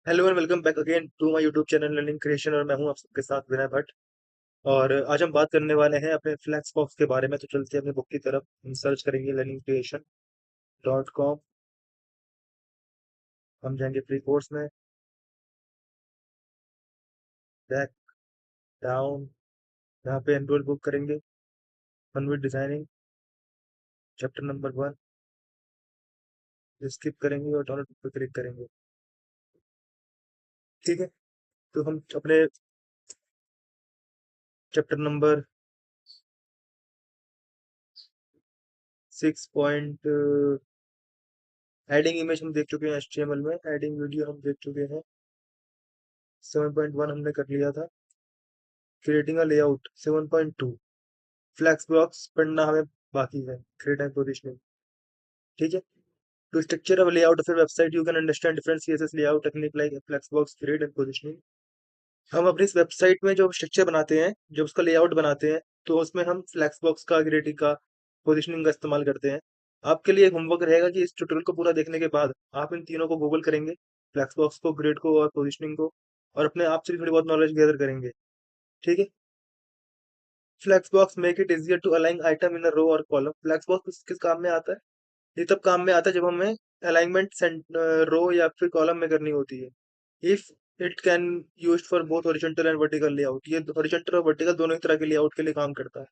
Hello and welcome back again to my YouTube channel Learning Creation. और मैं हूं आप सबके साथ विनय भट्ट। और आज हम बात करने वाले हैं अपने फ्लैक्स बॉक्स के बारे में। तो चलते हैं अपने बुक की तरफ, हम सर्च करेंगे learningcreation.com। हम जाएंगे प्री कोर्स में, बैक डाउन, यहाँ पे एनरोल बुक करेंगे, fun with designing, chapter number 1 skip करेंगे और डाउनलोड बुक पे क्लिक करेंगे। ठीक है, तो हम अपने चैप्टर नंबर 6 एडिंग इमेज हम देख चुके हैं, HTML में एडिंग वीडियो हम देख चुके हैं, 7.1 हमने कर लिया था। Creating a layout 7.2, flex box पढ़ना हमें बाकी है, क्रिएट एंड पोजिशनिंग। ठीक है, to structure a layout of your website you can understand different CSS layout technique like flexbox, grid and positioning। हम अपनी इस वेबसाइट में जो स्ट्रक्चर बनाते हैं, जब उसका लेआउट बनाते हैं, तो उसमें हम फ्लैक्स बॉक्स का, ग्रिड का, पोजिशनिंग का इस्तेमाल करते हैं। आपके लिए एक होमवर्क रहेगा कि इस ट्यूटोरियल को पूरा देखने के बाद आप इन तीनों को गूगल करेंगे, फ्लैक्स बॉक्स को, ग्रिड को और पोजिशनिंग को, और अपने आप से भी थोड़ी बहुत नॉलेज गैदर करेंगे। ठीक है, flex box make it easier to align item in a row और कॉलम। फ्लैक्स बॉक्स किस किस काम में आता है? ये तब काम में आता है जब हमें अलाइनमेंट रो या फिर कॉलम में करनी होती है। If it can use for both horizontal and vertical layout, ये हॉरिजॉन्टल और वर्टिकल दोनों ही तरह के लेआउट के लिए काम करता है।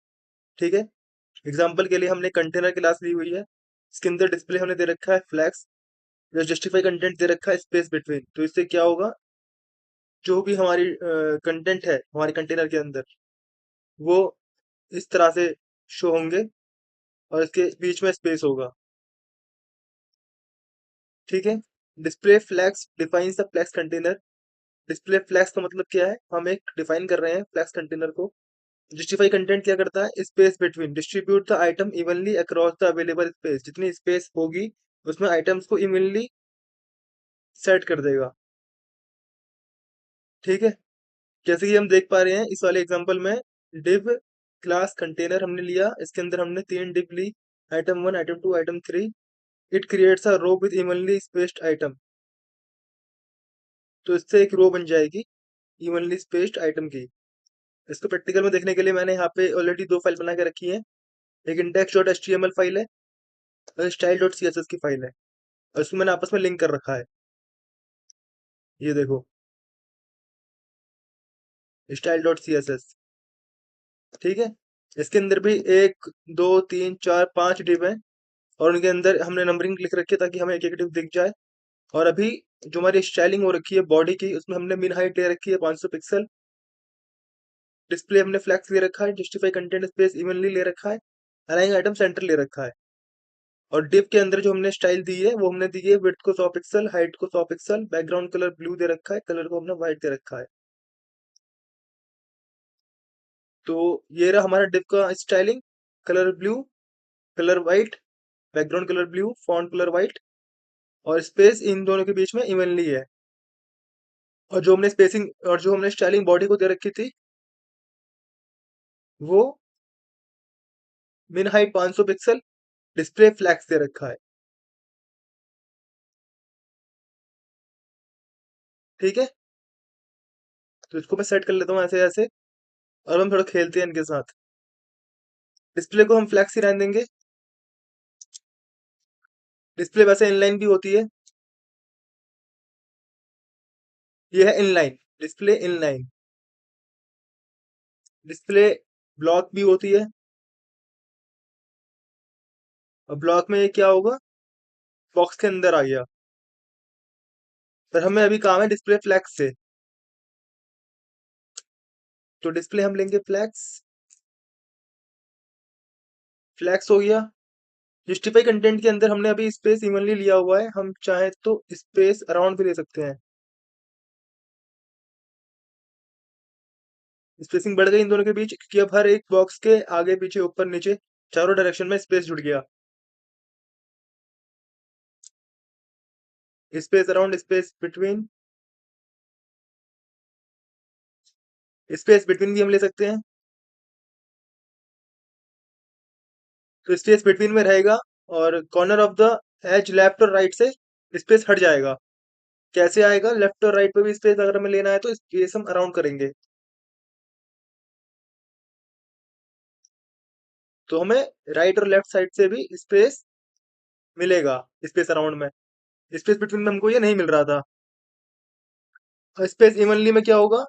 ठीक है, एग्जांपल के लिए हमने कंटेनर क्लास ली हुई है, इसके अंदर डिस्प्ले हमने दे रखा है फ्लैक्स, जो जस्टिफाई कंटेंट दे रखा है स्पेस बिटवीन। तो इससे क्या होगा, जो भी हमारी कंटेंट है हमारे कंटेनर के अंदर, वो इस तरह से शो होंगे और इसके बीच में स्पेस होगा। ठीक है, display flex defines the flex container. Display flex का मतलब क्या है, हम एक डिफाइन कर रहे हैं फ्लैक्स कंटेनर को। जस्टिफाई कंटेंट क्या करता है, space between, distribute the item evenly across the available space. जितनी स्पेस होगी उसमें आइटम्स को इवनली सेट कर देगा। ठीक है, जैसे कि हम देख पा रहे हैं इस वाले एग्जांपल में, डिव क्लास कंटेनर हमने लिया, इसके अंदर हमने 3 डिव ली, item 1, item 2, item 3। It creates a row with evenly spaced item. तो इससे एक रो बन जाएगी इवनली स्पेस्ड आइटम की। इसको प्रैक्टिकल में देखने के लिए मैंने यहाँ पे ऑलरेडी 2 फाइल बना के रखी है। एक index.html फाइल है और style.css की फाइल है, और इसको मैंने आपस में लिंक कर रखा है। ये देखो, style.css। ठीक है, इसके अंदर भी 1 2 3 4 5 डिव है, और उनके अंदर हमने नंबरिंग लिख रखी है ताकि हमें एक एक डिव दिख जाए। और अभी जो हमारी स्टाइलिंग हो रखी है बॉडी की, उसमें हमने मिन हाइट ले रखी है 500 पिक्सल। डिस्प्ले हमने फ्लैक्स ले रखा है, जस्टिफाई कंटेंट स्पेस इवनली ले रखा है, अलाइन आइटम सेंटर ले रखा है। और डिव के अंदर जो हमने स्टाइल दी है वो हमने दी है विड्थ को 100 पिक्सल, हाइट को 100 पिक्सल, बैकग्राउंड कलर ब्लू दे रखा है, कलर को हमने व्हाइट दे रखा है। तो ये रहा हमारा डिव का styling, colour blue, colour white, background colour blue, font colour white, और स्पेस इन दोनों के बीच में इवनली है। और जो हमने स्टाइलिंग बॉडी को दे रखी थी, वो मिन हाइट 500 पिक्सल, डिस्प्ले फ्लैक्स दे रखा है। ठीक है, तो इसको मैं सेट कर लेता हूँ ऐसे ऐसे, और हम थोड़ा खेलते हैं इनके साथ। डिस्प्ले को हम फ्लैक्स ही रहने देंगे। डिस्प्ले वैसे इनलाइन भी होती है, ये है inline, display inline. Display block भी होती है, और ब्लॉक में ये क्या होगा, बॉक्स के अंदर आ गया। पर हमें अभी काम है डिस्प्ले फ्लैक्स से, तो डिस्प्ले हम लेंगे फ्लैक्स। फ्लैक्स हो गया। जस्टिफाई कंटेंट के अंदर हमने अभी स्पेस इवनली लिया हुआ है, हम चाहे तो स्पेस अराउंड भी ले सकते हैं। स्पेसिंग बढ़ गई इन दोनों के बीच, क्योंकि अब हर एक बॉक्स के आगे पीछे ऊपर नीचे चारों डायरेक्शन में स्पेस जुड़ गया। Space around, space between, space between भी हम ले सकते हैं। तो स्पेस बिटवीन में रहेगा, और corner of the edge left और राइट से स्पेस हट जाएगा। कैसे आएगा? लेफ्ट और राइट पे भी स्पेस अगर हमें लेना है तो स्पेस हम अराउंड करेंगे, तो हमें राइट और लेफ्ट साइड से भी स्पेस मिलेगा, स्पेस अराउंड में। स्पेस बिटवीन में हमको ये नहीं मिल रहा था। स्पेस इवनली में क्या होगा?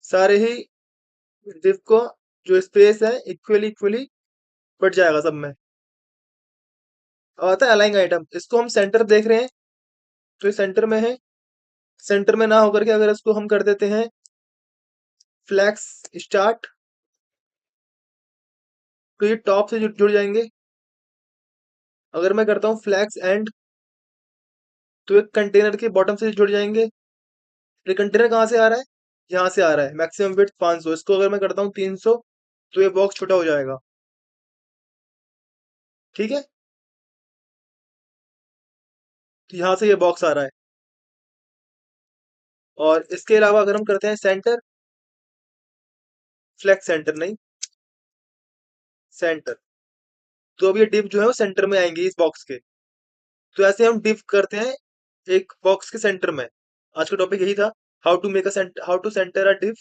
सारे ही div को जो स्पेस है इक्वली इक्वली बढ़ जाएगा सब में। अब आता है अलाइंग आइटम, इसको हम सेंटर देख रहे हैं तो ये सेंटर में है। सेंटर में ना होकर के अगर इसको हम कर देते हैं फ्लैक्स स्टार्ट, तो ये टॉप से जुड़ जाएंगे। अगर मैं करता हूँ फ्लैक्स एंड, तो एक कंटेनर के बॉटम से जुड़ जाएंगे। ये कंटेनर कहाँ से आ रहा है? यहाँ से आ रहा है। मैक्सिमम विड्थ 500, इसको अगर मैं करता हूँ 300, तो ये बॉक्स छोटा हो जाएगा। ठीक है, तो यहाँ से ये बॉक्स आ रहा है। और इसके अलावा अगर हम करते हैं सेंटर, फ्लैक्स सेंटर नहीं, सेंटर, तो अब ये डिव जो है वो सेंटर में आएंगे इस बॉक्स के। तो ऐसे हम डिव करते हैं एक बॉक्स के सेंटर में। आज का टॉपिक यही था, how to centre a div.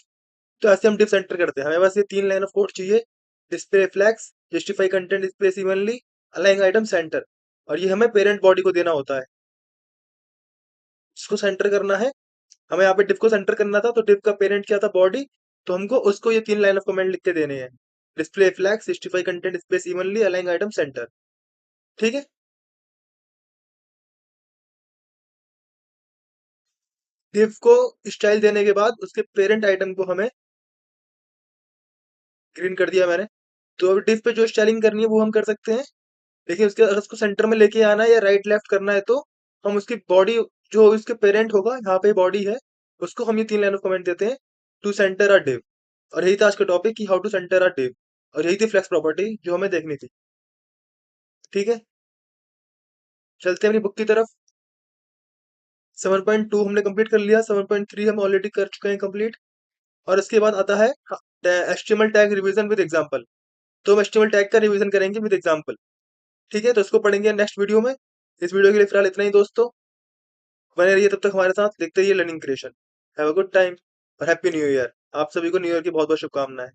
तो ऐसे हम डिव सेंटर करते हैं। हमें बस ये 3 लाइन ऑफ कोड चाहिए: display flex, justify content space evenly, align item centre. और ये हमें पेरेंट बॉडी को देना होता है, इसको सेंटर करना है। हमें यहाँ पे डिव को सेंटर करना था, तो डिव का पेरेंट क्या था? बॉडी। तो हमको उसको ये 3 लाइन ऑफ कमेंट लिख के देने हैं: display flex, justify content space evenly, align item centre. ठीक है, डिव को स्टाइल देने के बाद उसके पेरेंट आइटम को हमें ग्रीन कर दिया मैंने। तो अब डिव पे जो स्टाइलिंग करनी है वो हम कर सकते हैं। लेकिन उसके अगर उसको सेंटर में लेके आना है या राइट लेफ्ट करना है, तो हम उसकी बॉडी, जो उसके पेरेंट होगा, यहाँ पे बॉडी है, उसको हम ये 3 लाइन ऑफ कमेंट देते हैं: टू सेंटर अ डिव। और यही था आज का टॉपिक कि how to centre a div. और यही थी फ्लेक्स प्रॉपर्टी जो हमें देखनी थी। ठीक है, चलते हैं अपनी बुक की तरफ। 7.2 हमने कंप्लीट कर लिया, 7.3 हम ऑलरेडी कर चुके हैं कंप्लीट। और इसके बाद आता है HTML tag revision with example. तो हम एचटीएमएल टैग का रिवीजन करेंगे विद एग्जांपल। ठीक है, तो इसको पढ़ेंगे नेक्स्ट वीडियो में। इस वीडियो के लिए फिलहाल इतना ही दोस्तों। बने रहिए तब तक हमारे साथ, देखते रहिए learning creation. Have a good time और हैप्पी न्यू ईयर। आप सभी को न्यू ईयर की बहुत बहुत शुभकामनाएं।